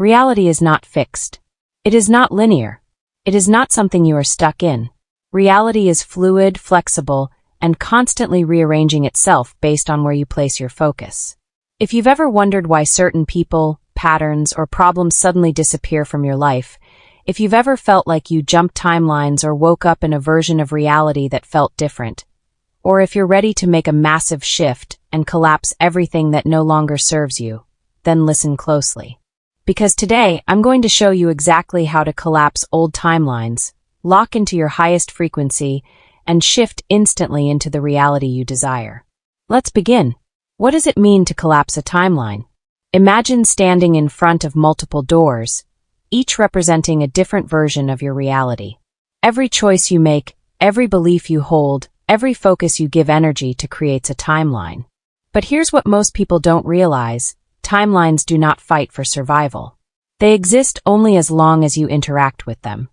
Reality is not fixed. It is not linear. It is not something you are stuck in. Reality is fluid, flexible, and constantly rearranging itself based on where you place your focus. If you've ever wondered why certain people, patterns, or problems suddenly disappear from your life, if you've ever felt like you jumped timelines or woke up in a version of reality that felt different, or if you're ready to make a massive shift and collapse everything that no longer serves you, then listen closely. Because today, I'm going to show you exactly how to collapse old timelines, lock into your highest frequency, and shift instantly into the reality you desire. Let's begin. What does it mean to collapse a timeline? Imagine standing in front of multiple doors, each representing a different version of your reality. Every choice you make, every belief you hold, every focus you give energy to creates a timeline. But here's what most people don't realize. Timelines do not fight for survival. They exist only as long as you interact with them.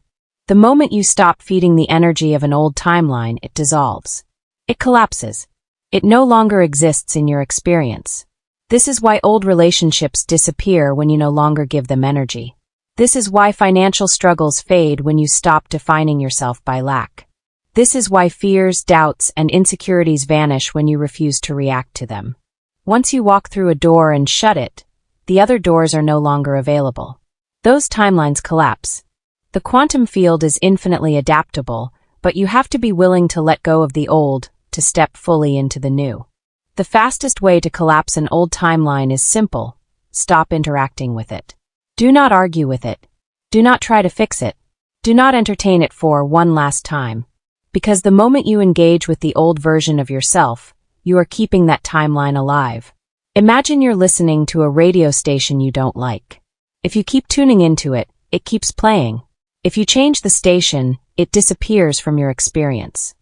The moment you stop feeding the energy of an old timeline, it dissolves. It collapses. It no longer exists in your experience. This is why old relationships disappear when you no longer give them energy. This is why financial struggles fade when you stop defining yourself by lack. This is why fears, doubts, and insecurities vanish when you refuse to react to them. Once you walk through a door and shut it, the other doors are no longer available. Those timelines collapse. The quantum field is infinitely adaptable, but you have to be willing to let go of the old to step fully into the new. The fastest way to collapse an old timeline is simple. Stop interacting with it. Do not argue with it. Do not try to fix it. Do not entertain it for one last time. Because the moment you engage with the old version of yourself, you are keeping that timeline alive. Imagine you're listening to a radio station you don't like. If you keep tuning into it, it keeps playing. If you change the station, it disappears from your experience.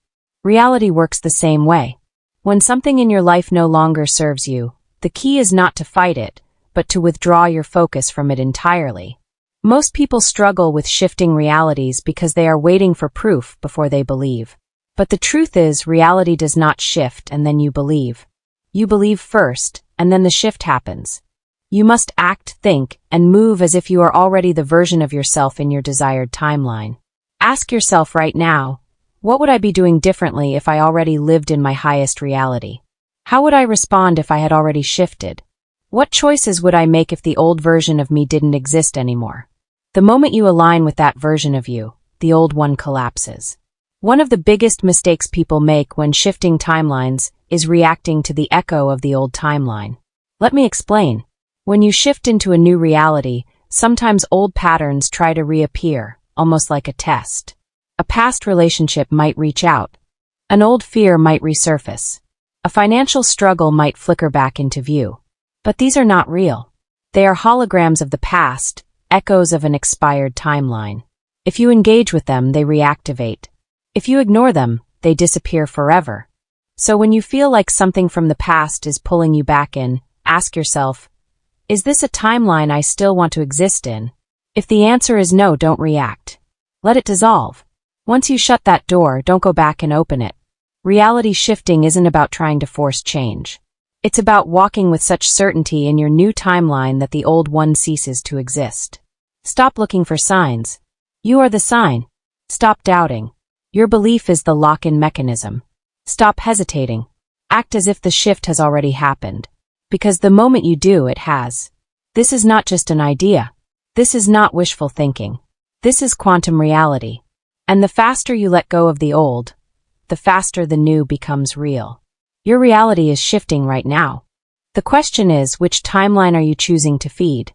Reality works the same way. When something in your life no longer serves you, the key is not to fight it, but to withdraw your focus from it entirely. Most people struggle with shifting realities because they are waiting for proof before they believe. But the truth is, reality does not shift and then you believe. You believe first, and then the shift happens. You must act, think, and move as if you are already the version of yourself in your desired timeline. Ask yourself right now, what would I be doing differently if I already lived in my highest reality? How would I respond if I had already shifted? What choices would I make if the old version of me didn't exist anymore? The moment you align with that version of you, the old one collapses. One of the biggest mistakes people make when shifting timelines is reacting to the echo of the old timeline. Let me explain. When you shift into a new reality, sometimes old patterns try to reappear, almost like a test. A past relationship might reach out. An old fear might resurface. A financial struggle might flicker back into view. But these are not real. They are holograms of the past, echoes of an expired timeline. If you engage with them, they reactivate. If you ignore them, they disappear forever. So when you feel like something from the past is pulling you back in, ask yourself, is this a timeline I still want to exist in? If the answer is no, don't react. Let it dissolve. Once you shut that door, don't go back and open it. Reality shifting isn't about trying to force change. It's about walking with such certainty in your new timeline that the old one ceases to exist. Stop looking for signs. You are the sign. Stop doubting. Your belief is the lock-in mechanism. Stop hesitating. Act as if the shift has already happened. Because the moment you do, it has. This is not just an idea. This is not wishful thinking. This is quantum reality. And the faster you let go of the old, the faster the new becomes real. Your reality is shifting right now. The question is, which timeline are you choosing to feed?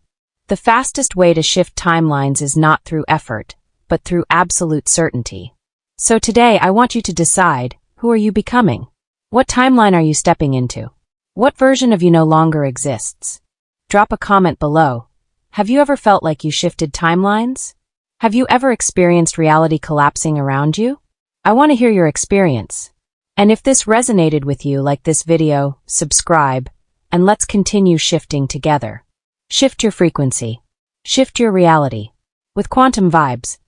The fastest way to shift timelines is not through effort, but through absolute certainty. So today, I want you to decide, who are you becoming? What timeline are you stepping into? What version of you no longer exists? Drop a comment below. Have you ever felt like you shifted timelines? Have you ever experienced reality collapsing around you? I want to hear your experience. And if this resonated with you, like this video, subscribe, and let's continue shifting together. Shift your frequency. Shift your reality. With Quantum Vibes.